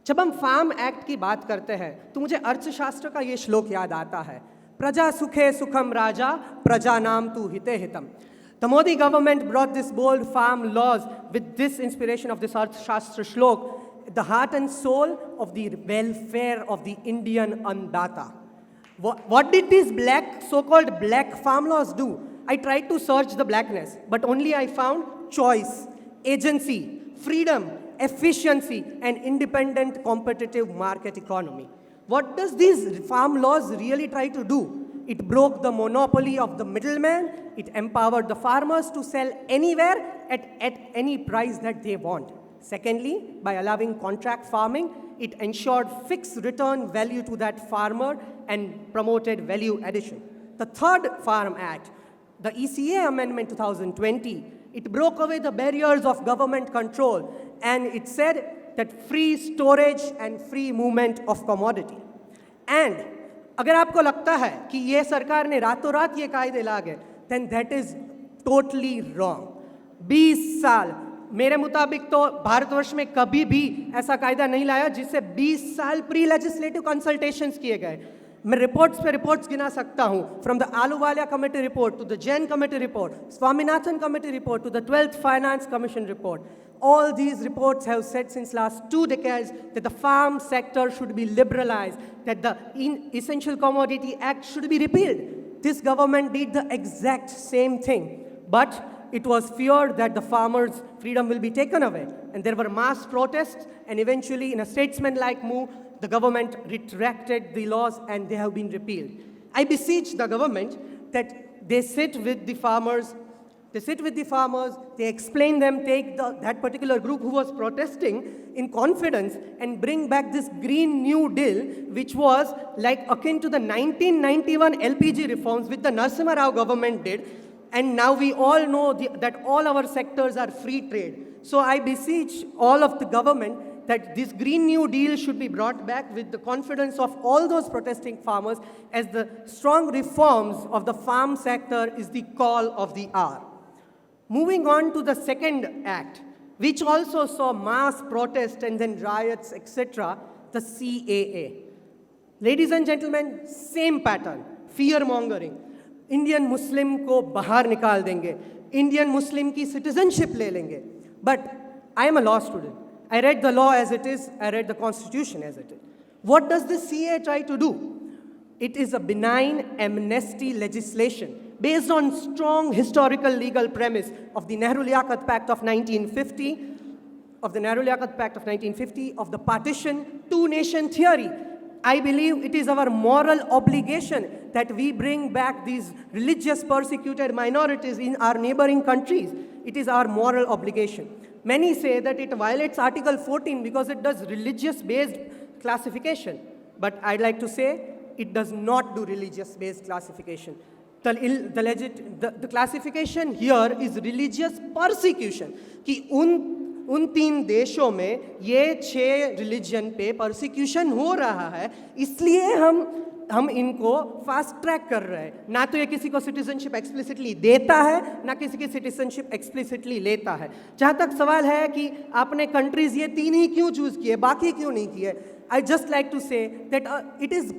जब हम farm act की बात करते हैं तो मुझे अर्थशास्त्र का ये श्लोक याद आता है, प्रजा सुखे सुखम राजा प्रजा नाम तु हिते हितम. The Modi government brought this bold farm laws with this inspiration of this Arthashastra shlok, the heart and soul of the welfare of the Indian Annadata. What did these so-called black farm laws do? I tried to search the blackness, but only I found choice, agency, freedom, efficiency, and independent competitive market economy. What does these farm laws really try to do? It broke the monopoly of the middleman. It empowered the farmers to sell anywhere at any price that they want. Secondly, by allowing contract farming, it ensured fixed return value to that farmer and promoted value addition. The third Farm Act, the ECA Amendment 2020, it broke away the barriers of government control, and it said that free storage and free movement of commodity. And अगर आपको लगता है कि ये सरकार ने रातों रात ये कायदे ला गए, then that is totally wrong. 20 साल, मेरे मुताबिक तो भारतवर्ष में कभी भी ऐसा कायदा नहीं लाया जिससे 20 साल प्री लेजिस्लेटिव कंसल्टेशंस किए गए. मैं रिपोर्ट्स पे रिपोर्ट्स गिना सकता हूँ, from the Ahluwalia committee report to the Jain committee report, Swaminathan committee report to the 12th finance commission report. All these reports have said since last 2 decades that the farm sector should be liberalized, that the Essential Commodity Act should be repealed. This government did the exact same thing, but it was feared that the farmers' freedom will be taken away. And there were mass protests, and eventually, in a statesman-like move, the government retracted the laws and they have been repealed. I beseech the government that they sit with the farmers. They explain them, take that particular group who was protesting in confidence and bring back this Green New Deal, which was like akin to the 1991 LPG reforms which the Narasimha Rao government did. And now we all know that all our sectors are free trade. So I beseech all of the government that this Green New Deal should be brought back with the confidence of all those protesting farmers, as the strong reforms of the farm sector is the call of the hour. Moving on to the second act, which also saw mass protest and then riots, etc., the CAA. Ladies and gentlemen, same pattern, fear-mongering. Indian Muslim को बाहर निकाल देंगे, Indian Muslim की citizenship ले लेंगे. But I am a law student. I read the law as it is, I read the constitution as it is. What does the CAA try to do? It is a benign amnesty legislation based on strong historical legal premise of the Nehru-Liaquat Pact of 1950, of the partition two-nation theory. I believe it is our moral obligation that we bring back these religious persecuted minorities in our neighboring countries. It is our moral obligation. Many say that it violates Article 14 because it does religious-based classification. But I'd like to say it does not do religious-based classification. The classification here is religious persecution. कि उन 3 देशों में ये 6 religion पे persecution हो रहा है, इसलिए हम इनको फास्ट ट्रैक कर रहे हैं. ना तो ये किसी को सिटीजनशिप एक्सप्लिसिटली देता है, ना किसी की सिटीजनशिप एक्सप्लिसिटली लेता है. जहाँ तक सवाल है कि आपने कंट्रीज ये 3 ही क्यों चूज किए, बाकी क्यों नहीं किए, I just like to say that it is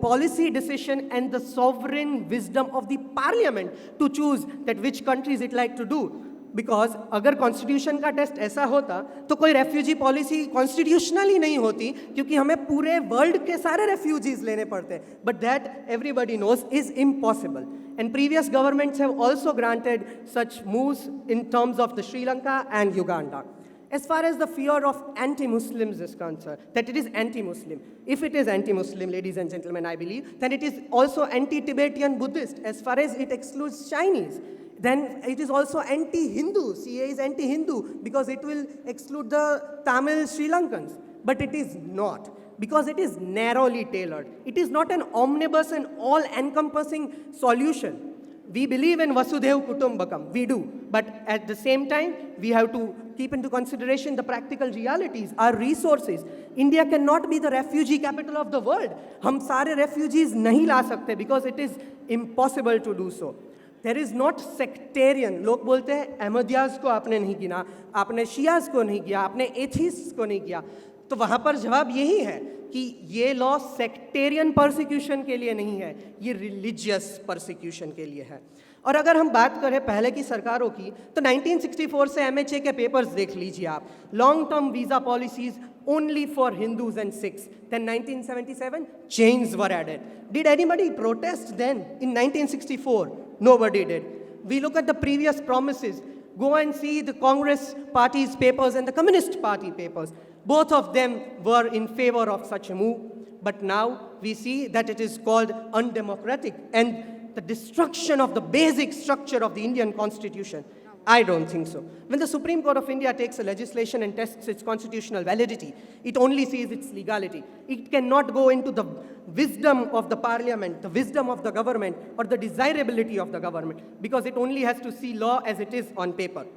policy decision and the sovereign wisdom of the parliament to choose that which countries it like to do. Because अगर कॉन्स्टिट्यूशन का टेस्ट ऐसा होता तो कोई रेफ्यूजी पॉलिसी कॉन्स्टिट्यूशनली नहीं होती, क्योंकि हमें पूरे वर्ल्ड के सारे रेफ्यूजीज लेने पड़ते. But that everybody knows is impossible. And previous governments have also granted such moves in terms of the Sri Lanka and Uganda. As far as the fear of anti-Muslims is concerned, that it is anti-Muslim. If it is anti-Muslim, ladies and gentlemen, I believe, then it is also anti-Tibetan Buddhist. As far as it excludes Chinese, then it is also anti-Hindu. CAA is anti-Hindu because it will exclude the Tamil Sri Lankans. But it is not, because it is narrowly tailored. It is not an omnibus and all-encompassing solution. We believe in Vasudhaiva Kutumbakam, we do. But at the same time, we have to keep into consideration the practical realities, our resources. India cannot be the refugee capital of the world. हम सारे refugees नहीं ला सकते because it is impossible to do so. There is not sectarian. लोग बोलते हैं अहमदियाज को आपने नहीं गिना, आपने शियाज को नहीं किया, आपने एथिस्ट को नहीं किया. तो वहाँ पर जवाब यही है कि ये लॉ सेक्टेरियन परसिक्यूशन के लिए नहीं है, ये रिलीजियस परसिक्यूशन के लिए है। और अगर हम बात करें पहले की सरकारों की, तो 1964 से MHA के पेपर्स देख लीजिए आप। Long term visa policies only for Hindus and Sikhs. Then 1977, chains were added. Did anybody protest then in 1964? Nobody did. We look at the previous promises. Go and see the Congress party's papers and the Communist Party papers. Both of them were in favor of such a move. But now we see that it is called undemocratic and the destruction of the basic structure of the Indian Constitution. I don't think so. When the Supreme Court of India takes a legislation and tests its constitutional validity, it only sees its legality. It cannot go into the wisdom of the parliament, the wisdom of the government, or the desirability of the government, because it only has to see law as it is on paper.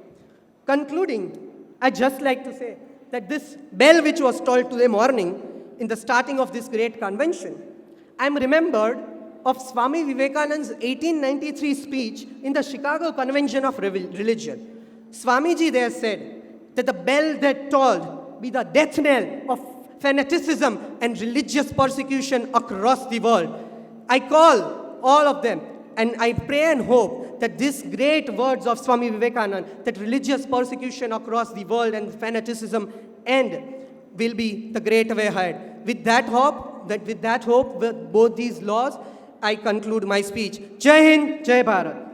Concluding, I'd just like to say that this bell which was tolled today morning in the starting of this great convention, I'm remembered of Swami Vivekananda's 1893 speech in the Chicago Convention of Religion. Swamiji there said that the bell that tolled be the death knell of fanaticism and religious persecution across the world. I call all of them and I pray and hope that these great words of Swami Vivekananda, that religious persecution across the world and fanaticism end, will be the great way ahead. With that hope, with both these laws, I conclude my speech. Jai Hind, Jai Bharat.